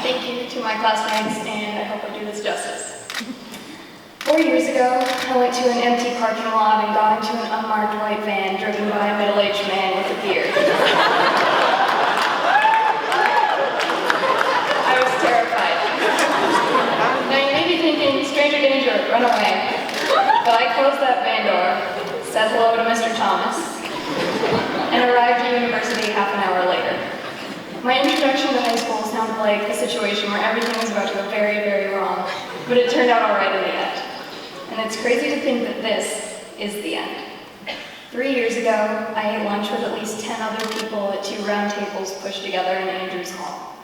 Thank you to my classmates, and I hope I do this justice. 4 years ago, I went to an empty parking lot and got into an unmarked white van driven by a middle-aged man with a beard. I was terrified. Now you may be thinking, stranger danger, run away. But I closed that van door, said hello to Mr. Thomas, and arrived at university half an hour later. My introduction to high school sounded like a situation where everything was about to go very, very wrong, but it turned out all right in the end. And it's crazy to think that this is the end. 3 years ago, I ate lunch with at least 10 other people at 2 round tables pushed together in Andrews Hall.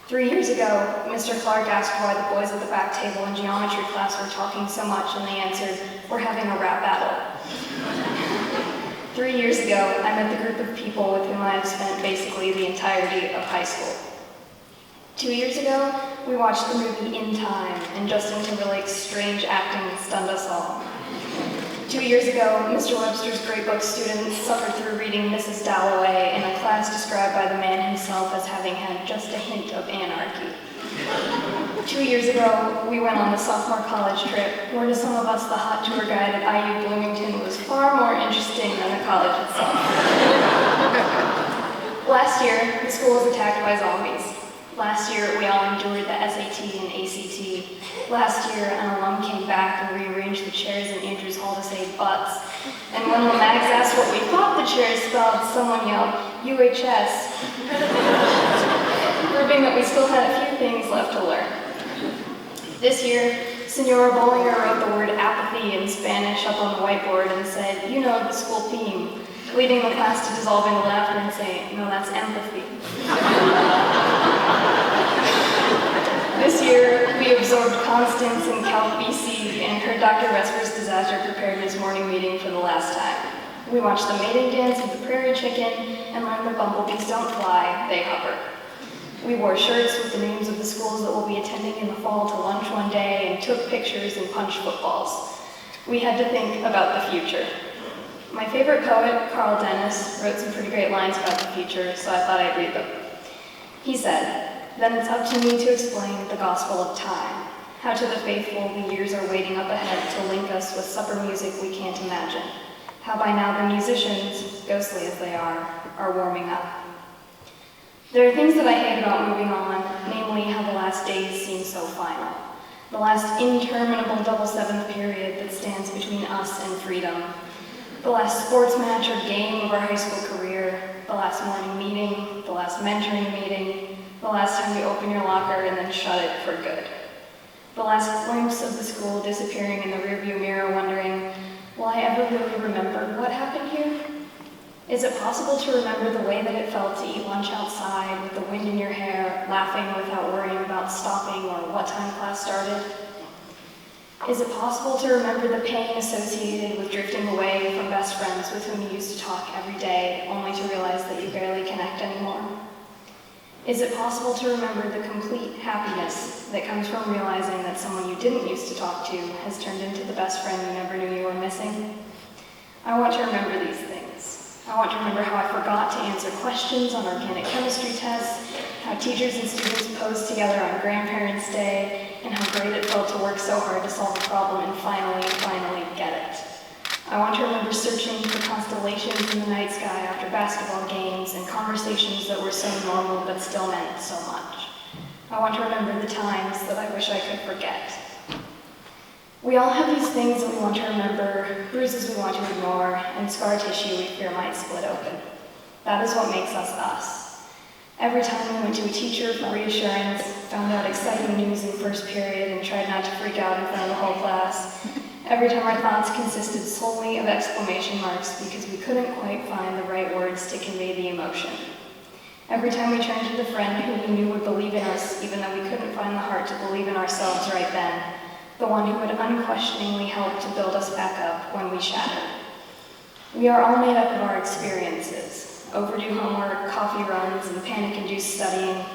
3 years ago, Mr. Clark asked why the boys at the back table in geometry class were talking so much, and they answered, "We're having a rap battle." 3 years ago, I met the group of people with whom I have spent basically the entirety of high school. 2 years ago, we watched the movie In Time, and Justin Timberlake's strange acting stunned us all. 2 years ago, Mr. Webster's grade book students suffered through reading Mrs. Dalloway in a class described by the man himself as having had just a hint of anarchy. 2 years ago, we went on the sophomore college trip, where to some of us the hot tour guide at IU Bloomington was far more interesting than the college itself. Last year, the school was attacked by zombies. Last year, we all endured the SAT and ACT. Last year, an alum came back and rearranged the chairs in Andrews Hall to say butts. And when the mags asked what we thought the chairs spelled, someone yelled, UHS, proving that we still had a few things left to learn. This year, Senora Bollinger wrote the word apathy in Spanish up on the whiteboard and said, "You know the school theme," leading the class to dissolving laughter and saying, "No, that's empathy." This year, we absorbed Constance in Calc BC and heard Dr. Vesper's disaster prepared his morning meeting for the last time. We watched the mating dance of the prairie chicken and learned that bumblebees don't fly, they hover. We wore shirts with the names of the schools that we'll be attending in the fall to lunch one day and took pictures and punched footballs. We had to think about the future. My favorite poet, Carl Dennis, wrote some pretty great lines about the future, so I thought I'd read them. He said, "Then it's up to me to explain the gospel of time, how to the faithful the years are waiting up ahead to link us with supper music we can't imagine, how by now the musicians, ghostly as they are warming up." There are things that I hate about moving on, namely how the last days seem so final. The last interminable double seventh period that stands between us and freedom. The last sports match or game of our high school career. The last morning meeting. The last mentoring meeting. The last time you open your locker and then shut it for good. The last glimpse of the school disappearing in the rearview mirror, wondering, will I ever really remember what happened here? Is it possible to remember the way that it felt to eat lunch outside with the wind in your hair, laughing without worrying about stopping or what time class started? Is it possible to remember the pain associated with drifting away from best friends with whom you used to talk every day, only to realize that you barely connect anymore? Is it possible to remember the complete happiness that comes from realizing that someone you didn't used to talk to has turned into the best friend you never knew you were missing? I want to remember these things. I want to remember how I forgot to answer questions on organic chemistry tests, how teachers and students posed together on Grandparents' Day, and how great it felt to work so hard to solve a problem and finally get it. I want to remember searching for constellations in the night sky after basketball games and conversations that were so normal but still meant so much. I want to remember the times that I wish I could forget. We all have these things that we want to remember, bruises we want to ignore, and scar tissue we fear might split open. That is what makes us us. Every time we went to a teacher for reassurance, found out exciting news in first period, and tried not to freak out in front of the whole class. Every time our thoughts consisted solely of exclamation marks because we couldn't quite find the right words to convey the emotion. Every time we turned to the friend who we knew would believe in us, even though we couldn't find the heart to believe in ourselves right then. The one who would unquestioningly help to build us back up when we shattered. We are all made up of our experiences, overdue homework, coffee runs, and panic-induced studying,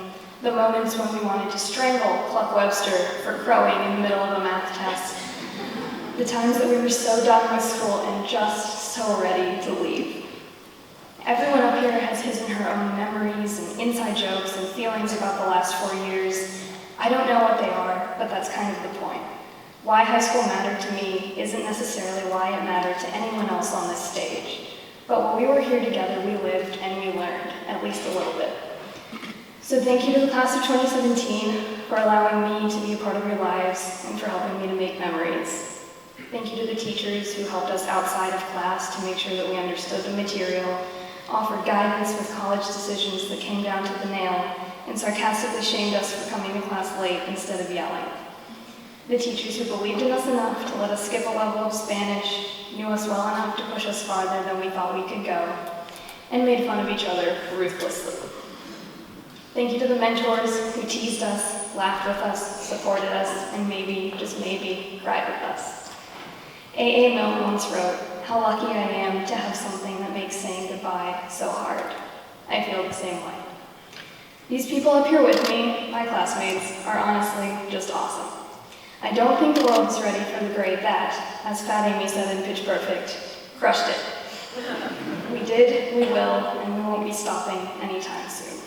the moments when we wanted to strangle Pluck Webster for crowing in the middle of a math test, the times that we were so done with school and just so ready to leave. Everyone up here has his and her own memories and inside jokes and feelings about the last 4 years, I don't know what they are, but that's kind of the point. Why high school mattered to me isn't necessarily why it mattered to anyone else on this stage. But while we were here together, we lived and we learned, at least a little bit. So thank you to the class of 2017 for allowing me to be a part of your lives and for helping me to make memories. Thank you to the teachers who helped us outside of class to make sure that we understood the material, offered guidance with college decisions that came down to the nail, and sarcastically shamed us for coming to class late instead of yelling. The teachers who believed in us enough to let us skip a level of Spanish, knew us well enough to push us farther than we thought we could go, and made fun of each other ruthlessly. Thank you to the mentors who teased us, laughed with us, supported us, and maybe, just maybe, cried with us. A.A. Milne once wrote, "How lucky I am to have something that makes saying goodbye so hard." I feel the same way. These people up here with me, my classmates, are honestly just awesome. I don't think the world is ready for the grade that, as Fat Amy said in Pitch Perfect, crushed it. We did, we will, and we won't be stopping anytime soon.